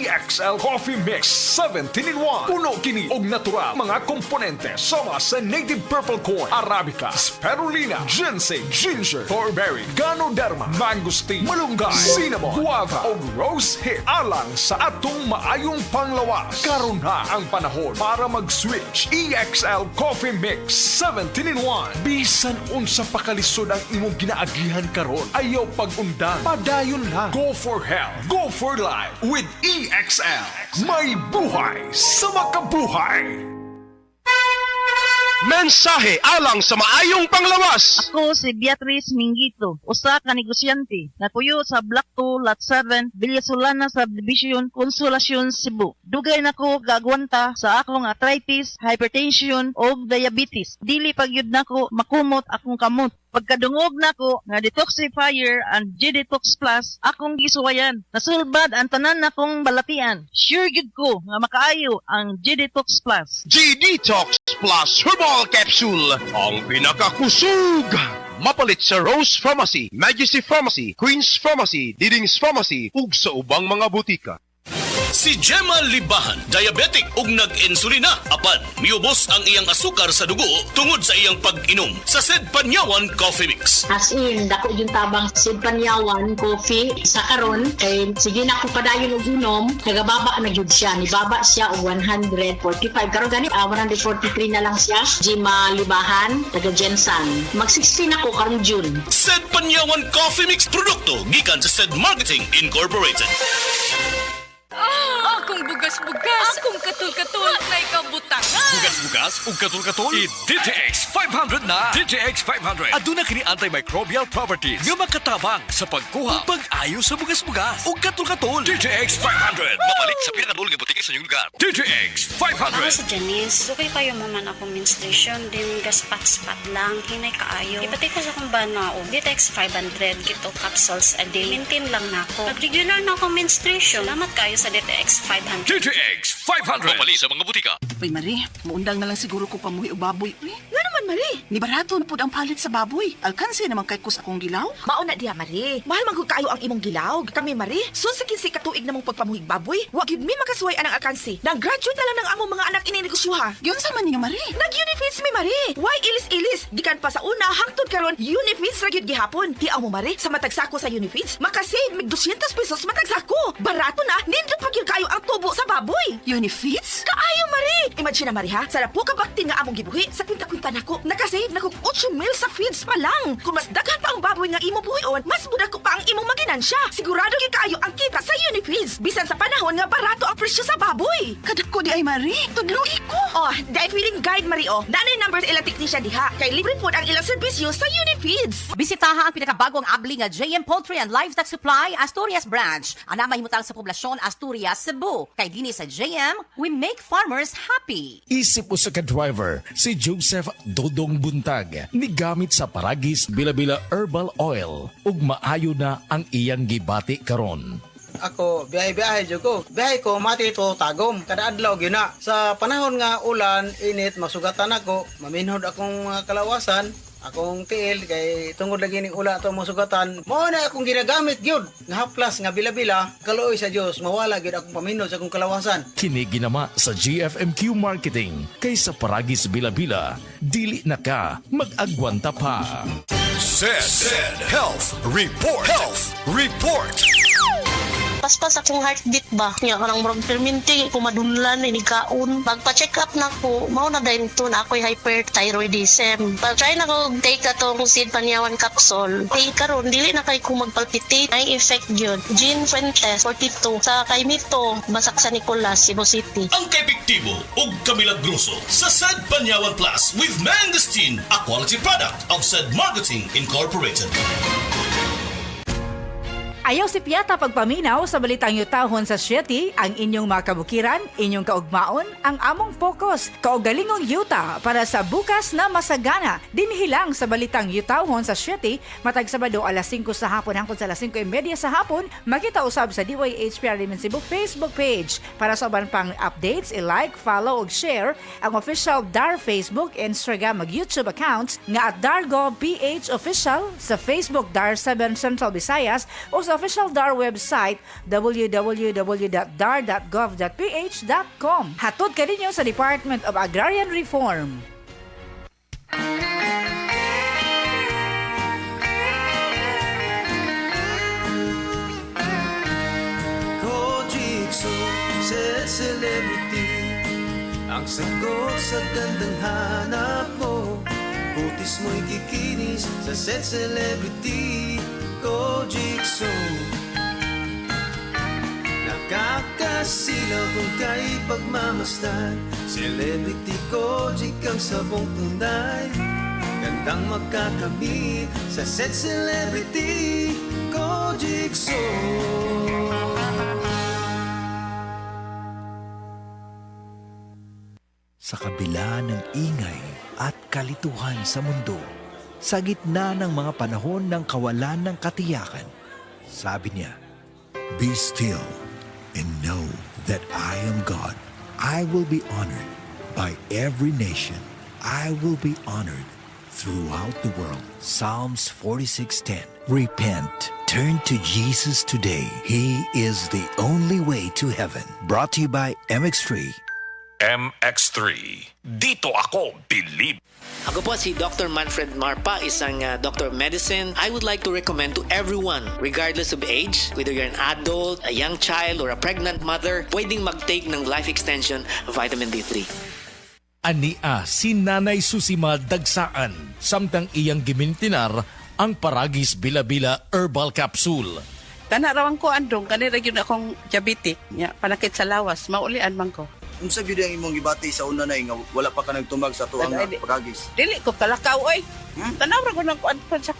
EXL Coffee Mix 17-in-1. Puno kini og natural mga komponente sama sa native purple corn, arabica, spirulina, ginseng, ginger, thornberry, ganoderma, mangosteen, malunggay, cinnamon, guava o rose hip alang sa atong maayong panglawas. Karon na ang panahon para mag-switch. EXL Coffee Mix 17-in-1. Bisan unsa pa kalisod ang imong ginaagihan karon, ayaw pag-undang, padayon lang. Go for health, go for life with EXL. May buhay sa makabuhay. Mensahe alang sa maayong panglawas. Ako si Beatrice Mingito, usa ka negosyante, natuyo sa Block 2, Lot 7, Villasolana Subdivision, Consolacion, Cebu. Dugay nako gagwanta sa akong arthritis, hypertension o diabetes. Dili pagyud nako makumot akong kamot. Pagkadungog nako nga detoxifier and G-Detox Plus, akong gisuwayan. Nasulbad ang tanan nakong balatian. Sure gid ko nga makaayo ang G-Detox Plus. G-Detox Plus Herbal Capsule, ang pinakakusog. Mapalit sa Rose Pharmacy, Majesty Pharmacy, Queen's Pharmacy, Diding's Pharmacy, ug sa ubang mga butika. Si Gemma Libahan, diabetic ug nag-insulina. Apan, miubos ang iyang asukar sa dugo tungod sa iyang pag-inom sa Sid Panyawan Coffee Mix. As in, dako yung tabang Sid Panyawan coffee sa karon kay sige na ko padayon og inom, nagababa na gyud siya. Nibaba siya og 145. Karon gani 143 na lang siya. Gemma Libahan, taga Jensan. Mag-16 ako karong June. Sid Panyawan Coffee Mix produkto gikan sa Sid Marketing Incorporated. Akong bugas-bugas, akong katul-katul, may kabutangan. Bugas-bugas ug katul-katul, i-DTX 500 na. DTX 500 aduna kini antimicrobial properties nga makatabang sa pagkuha ug pag-ayo sa bugas-bugas ug katul-katul. DTX 500 mapalit sa pinakadul nga butika sa inyong lugar. DTX 500. Ako si Janice, okay kayo maman ako menstruation, din gaspat-spat lang, hinay kaayo. Ipati ko sa kong bana o DTX 500, kito capsules a day. Maintain lang na ako. Pag regular na ako menstruation, salamat kayo sa DTX 500. DTX 500 mapalit sa mga butika. Uy, Marie, muundang na lang siguro ko pamuhi o baboy. Uy, nga naman, Marie. Ni barato na po ang palit sa baboy. Alkansi naman kay kus akong gilaw. Mauna diha, Marie. Mahal man kayo ang imong gilaw. Kami, Marie, sa kinsi katuig namong pagpamuhig baboy. Wa gyud mi makasuway anang alkansi. Nang graduate na lang ng among mga anak ininegosyoha. Yun sa man niyo, Marie. Nag-Unifeeds mi, Marie. Why ilis-ilis? Gikan pa sa una, hangtod karon, Unifeeds ra gyud gihapon. Tiaw mo, Marie, sa matagsako sa Unifeeds, makasave mig 200 pesos matagsako. Barato na, nindot pa gyud kayo ang tubo sa baboy. Unifeeds? Kaayo, Marie. Imagine na, Marie, ha? Sa po ka bakti nga among gibuhi, sa kwinta-kwinta nako, nakasave na kog 8 mil sa feeds pa lang. Kung mas daghan pa ang baboy nga imo buhion, mas budak ko pa ang imong maginansya. Sigurado gyud kaayo ang kita sa Unifeeds. Bisan sa panahon nga barato ang presyo sa baboy. Kadako di ay, Marie. Tudluhi ko. Oh, dahil feeling guide, Marie, oh. Nanay numbers ilang technician diha. Kay libre po ang ilang serbisyo sa Unifeeds. Bisitaha ang pinakabagong abli nga JM Poultry and Livestock Supply Asturias Branch. Ana mahimutang sa poblasyon Asturias, Cebu. Kay dini sa JM, we make farmers happy. Isip mo sa ka-driver, si Joseph Dodong Buntag, nigamit sa Paragis Bila-Bila Herbal Oil, ug maayo na ang iyang gibati karon. Ako, biyahe-biyahe dyan ko. Biyahe ko, mati ito, tagom. Kada adlaw, gina. Sa panahon nga ulan, init, masugatan ako. Maminhod akong mga kalawasan. Akong tiil, kay tungod lagi ning ula ito masugatan. Mao na akong ginagamit gyud nga haplas nga bila-bila. Kaluoy sa Dios, mawala gyud akong paminod sa akong kalawasan. Kini ginama sa GFMQ Marketing. Kay sa Paragis Bila-Bila, dili na ka mag-agwanta pa. Said Health Report. Health Report. Paspas akong heartbeat ba? Nga kanang murag perminti, kumadunlan, inikaon. Magpa-check up na ko, mao na dahil ito na ako'y hyperthyroidism. Pag-try na ko take atong Sid Panyawan capsule. Karon dili na kay ko magpalpitate. Ay effect yun. Jean Fuentes, 42. Sa kay Mito, Basak sa Nicolas, Cebu City. Ang kaepektibo ug kamilagroso sa Sid Panyawan Plus with Mangosteen, a quality product of Sid Marketing Incorporated. Ayaw si Piata pagpaminaw sa balitang yutahon sa Sieti, ang inyong mga kabukiran, inyong kaugmaon, ang among focus, kaugalingong yuta para sa bukas na masagana. Dinhilang sa balitang yutahon sa Sieti, matag Sabado alas 5 sa hapon hangtod sa alas 5:30 sa hapon, makita usab sa DYHPR Limen Cebu Facebook page. Para sa uban pang updates, i-like, follow ug share ang official DAR Facebook, Instagram ug YouTube accounts nga at DARGO PH Official sa Facebook DAR 7 Central Visayas o sa sa official DAR website www.dar.gov.ph.com. Hatod ka ninyo sa Department of Agrarian Reform. Kojikso, set celebrity, ang sagot sa gandang hanap mo. Kutis mo'y kikinis sa set celebrity. Kojikso, nakakasilaw kung kay pagmamasdan. Celebrity Kojik ang sabong tunay, gandang magkakamit sa set celebrity. Kojikso. Sa kabila ng ingay at kalituhan sa mundo, sa gitna ng mga panahon ng kawalan ng katiyakan, sabi niya, "Be still and know that I am God. I will be honored by every nation. I will be honored throughout the world." Psalms 46:10. Repent. Turn to Jesus today. He is the only way to heaven. Brought to you by MX3. MX3. Dito ako believe. Ako po si Dr. Manfred Marpa, isang Dr. of Medicine. I would like to recommend to everyone, regardless of age, whether you're an adult, a young child, or a pregnant mother, pwedeng mag-take ng Life Extension Vitamin D3. Ania si Nanay Susima Dagsaan, samtang iyang gimintinar ang Paragis Bila-Bila Herbal Capsule. Tanarawan ko andong, kanira yun akong diabetic, panakit sa lawas, maulian man ko. Unsa gyud ang imong gibati sa una na nga wala pa ka nagtumag sa tuang nga Paragis? Dili ko kalakaw oy. Tanawra ko nang kuan sa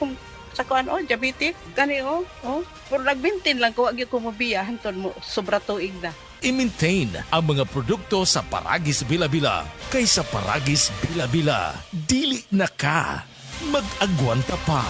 kuan diabetic kani pero nagbintin lang ko agi ko mobiya hanton mo sobra tuig na. I-maintain ang mga produkto sa Paragis Bila-Bila kaysa Paragis Bila-Bila. Dili na ka. Mag-agwanta pa.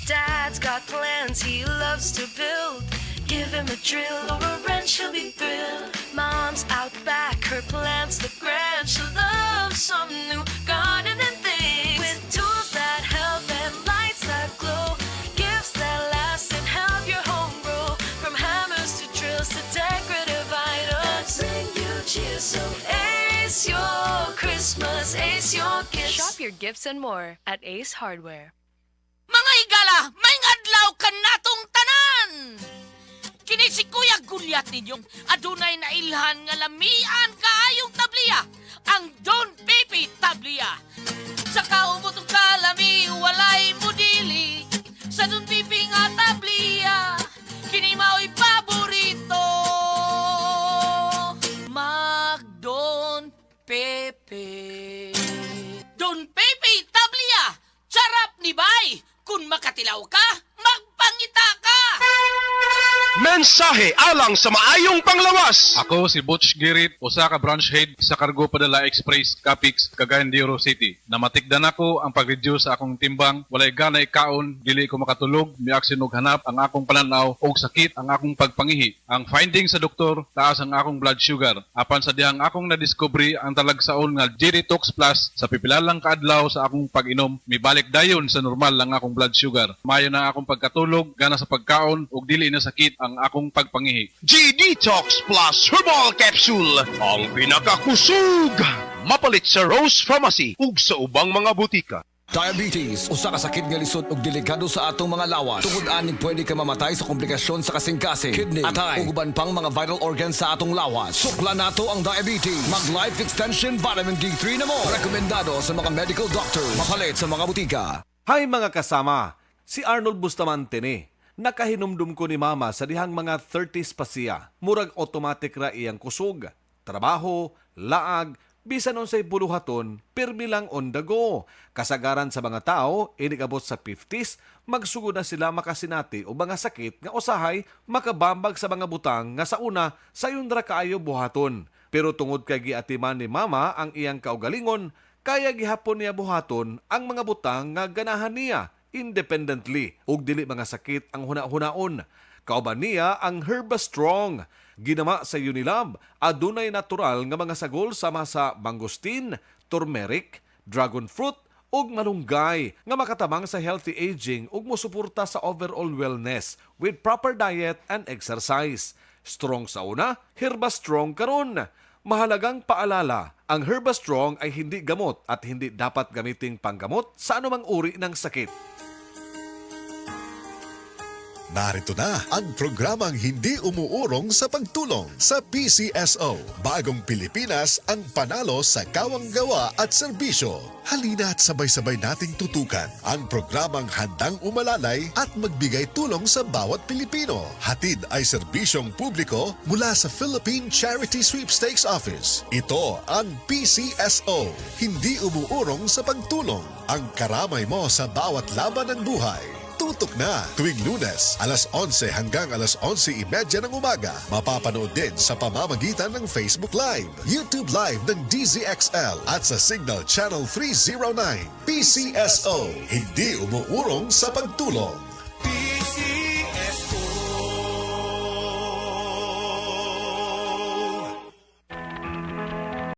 Dad's got plans he loves to build. Give him a drill or a wrench, he'll be thrilled. Mom's out back, her plants look grand. She loves some new gardening things. With tools that help and lights that glow. Gifts that last and help your home grow. From hammers to drills to decorative items. Bring you cheer, so ace your Christmas, ace your gifts. Shop your gifts and more at Ace Hardware. Mga igala, may adlaw ka natong tanan! Kini si Kuya Gulyat ninyong adunay na ilhan nga lamian kaayong tabliya, ang Don Pepe Tabliya. Sa kaumutong kalami, walay mudili, sa Don Pepe nga tabliya, kini mao'y paborito. Mag Don Pepe. Don Pepe Tabliya, sarap ni bay! Kung makatilaw ka, magpangita ka! Mensahe alang sa maayong panglawas. Ako si Butch Girit, usa ka branch head sa Cargo Padala Express, Capix, Cagayan de Oro City. Namatikdan ako ang pag-reduce sa akong timbang, walay ganay kaon, dili ko makatulog, miaksin og hanap ang akong pananaw og sakit ang akong pagpangihi. Ang finding sa doktor, taas ang akong blood sugar. Apan sa dihang akong nadiscovery ang talagsaon nga G-Detox Plus sa pipilalang kaadlaw sa akong pag-inom, mibalik dayon sa normal lang akong blood sugar. Mayo na akong pagkatulog, gana sa pagkaon ug dili na sakit ang akong pagpangihi. G-Detox Plus Herbal Capsule, ang pinakakusog. Mapalit sa Rose Pharmacy ug sa ubang mga butika. Diabetes, usa ka sakit nga lisod ug delikado sa atong mga lawas. Tungod aning pwede ka mamatay sa komplikasyon sa kasing-kasing, kidney, atay, ug uban pang mga vital organs sa atong lawas. Sukla nato ang diabetes. Mag Life Extension Vitamin D3 na mo. Rekomendado sa mga medical doctors. Mapalit sa mga butika. Hi mga kasama, si Arnold Bustamante ni. Nakahinumdum ko ni mama sa dihang mga 30s pa siya. Murag automatic ra iyang kusog. Trabaho, laag, bisan unsay buluhaton, pirmi lang on the go. Kasagaran sa mga tao, inigabot sa 50s, magsugod na sila makasinati o mga sakit nga usahay makabambag sa mga butang nga sa una sayon ra kaayo buhaton. Pero tungod kay giatiman ni mama ang iyang kaugalingon, kaya gihapon niya buhaton ang mga butang nga ganahan niya independently ug dili mga sakit ang huna-hunaon. Kauban niya ang Herba Strong. Ginama sa Unilab, adunay natural nga mga sagol sama sa mangosteen, turmeric, dragon fruit ug malunggay nga makatabang sa healthy aging ug mosuporta sa overall wellness with proper diet and exercise. Strong sa una, Herbastrong karon. Mahalagang paalala, ang Herbastrong ay hindi gamot at hindi dapat gamiting panggamot sa anumang uri ng sakit. Narito na ang programang hindi umuurong sa pagtulong sa PCSO. Bagong Pilipinas ang panalo sa kawang-gawa at serbisyo. Halina at sabay-sabay nating tutukan ang programang handang umalalay at magbigay tulong sa bawat Pilipino. Hatid ay serbisyong publiko mula sa Philippine Charity Sweepstakes Office. Ito ang PCSO. Hindi umuurong sa pagtulong. Ang karamay mo sa bawat laban ng buhay. Tutok na tuwing Lunes, alas 11 hanggang alas 11:30 ng umaga. Mapapanood din sa pamamagitan ng Facebook Live, YouTube Live ng DZXL at sa Signal Channel 309. PCSO, hindi umuurong sa pagtulong.